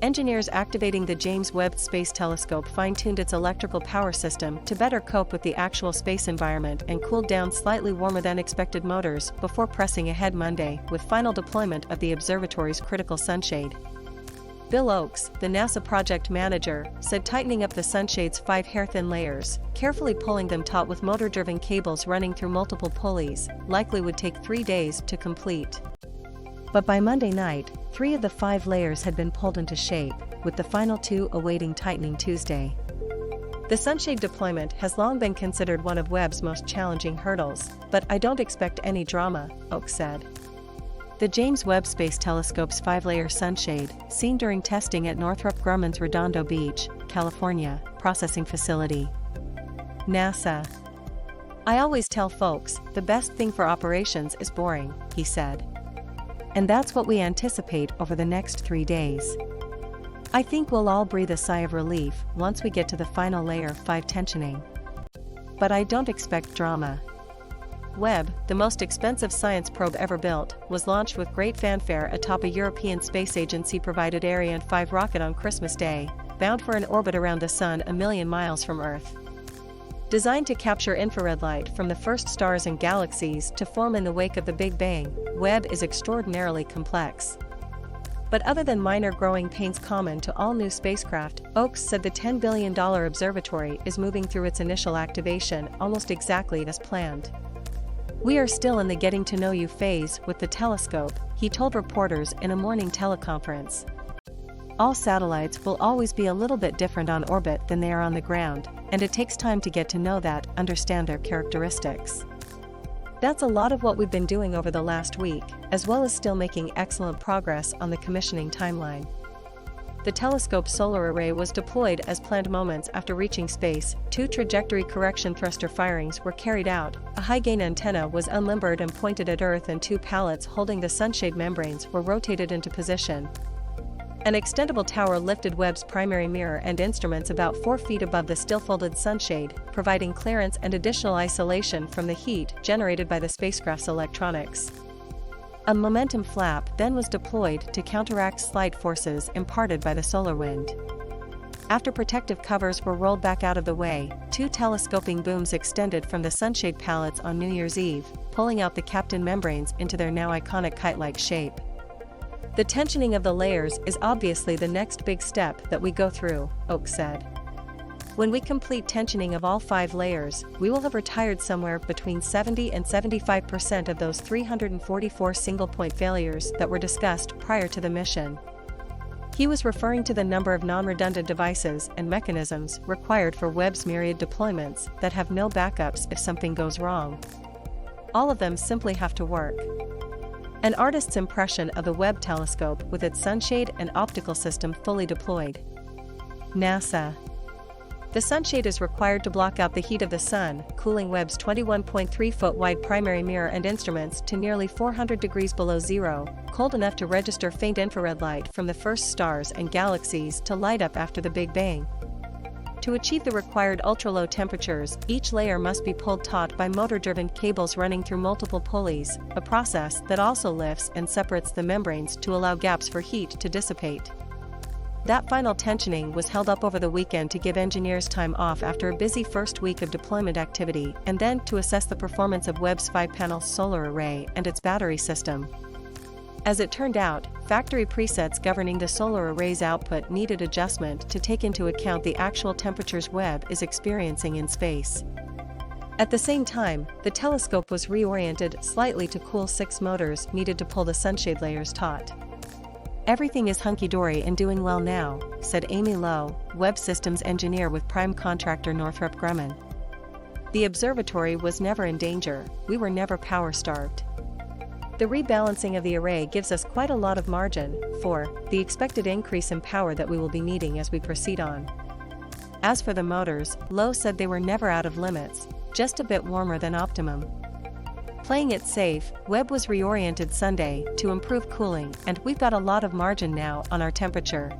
Engineers activating the James Webb Space Telescope fine-tuned its electrical power system to better cope with the actual space environment and cooled down slightly warmer than expected motors before pressing ahead Monday with final deployment of the observatory's critical sunshade. Bill Ochs, the NASA project manager, said tightening up the sunshade's 5 hair-thin layers, carefully pulling them taut with motor-driven cables running through multiple pulleys, likely would take 3 days to complete. But by Monday night, 3 of the 5 layers had been pulled into shape, with the final 2 awaiting tightening Tuesday. The sunshade deployment has long been considered one of Webb's most challenging hurdles, but I don't expect any drama, Ochs said. The James Webb Space Telescope's 5-layer sunshade, seen during testing at Northrop Grumman's Redondo Beach, California, processing facility. NASA. "I always tell folks, the best thing for operations is boring," he said. "And that's what we anticipate over the next 3 days. I think we'll all breathe a sigh of relief once we get to the final layer 5 tensioning. But I don't expect drama." Webb, the most expensive science probe ever built, was launched with great fanfare atop a European Space Agency-provided Ariane 5 rocket on Christmas Day, bound for an orbit around the Sun a million miles from Earth. Designed to capture infrared light from the first stars and galaxies to form in the wake of the Big Bang, Webb is extraordinarily complex. But other than minor growing pains common to all new spacecraft, Ochs said the $10 billion observatory is moving through its initial activation almost exactly as planned. "We are still in the getting-to-know-you phase with the telescope," he told reporters in a morning teleconference. "All satellites will always be a little bit different on orbit than they are on the ground, and it takes time to get to know that, understand their characteristics. That's a lot of what we've been doing over the last week, as well as still making excellent progress on the commissioning timeline." The telescope's solar array was deployed as planned moments after reaching space. 2 trajectory correction thruster firings were carried out, a high-gain antenna was unlimbered and pointed at Earth, and 2 pallets holding the sunshade membranes were rotated into position. An extendable tower lifted Webb's primary mirror and instruments about 4 feet above the still-folded sunshade, providing clearance and additional isolation from the heat generated by the spacecraft's electronics. A momentum flap then was deployed to counteract slight forces imparted by the solar wind. After protective covers were rolled back out of the way, 2 telescoping booms extended from the sunshade pallets on New Year's Eve, pulling out the Kapton membranes into their now iconic kite-like shape. "The tensioning of the layers is obviously the next big step that we go through," Ochs said. "When we complete tensioning of all 5 layers, we will have retired somewhere between 70 and 75% of those 344 single-point failures that were discussed prior to the mission." He was referring to the number of non-redundant devices and mechanisms required for Webb's myriad deployments that have no backups if something goes wrong. All of them simply have to work. An artist's impression of the Webb telescope with its sunshade and optical system fully deployed. NASA. The sunshade is required to block out the heat of the sun, cooling Webb's 21.3-foot-wide primary mirror and instruments to nearly 400 degrees below zero, cold enough to register faint infrared light from the first stars and galaxies to light up after the Big Bang. To achieve the required ultra-low temperatures, each layer must be pulled taut by motor-driven cables running through multiple pulleys, a process that also lifts and separates the membranes to allow gaps for heat to dissipate. That final tensioning was held up over the weekend to give engineers time off after a busy first week of deployment activity, and then to assess the performance of Webb's 5-panel solar array and its battery system. As it turned out, factory presets governing the solar array's output needed adjustment to take into account the actual temperatures Webb is experiencing in space. At the same time, the telescope was reoriented slightly to cool 6 motors needed to pull the sunshade layers taut. "Everything is hunky-dory and doing well now," said Amy Lowe, Webb Systems engineer with prime contractor Northrop Grumman. "The observatory was never in danger, we were never power-starved. The rebalancing of the array gives us quite a lot of margin for the expected increase in power that we will be needing as we proceed on." As for the motors, Lowe said they were never out of limits, just a bit warmer than optimum. Playing it safe, Webb was reoriented Sunday to improve cooling, and we've got a lot of margin now on our temperature,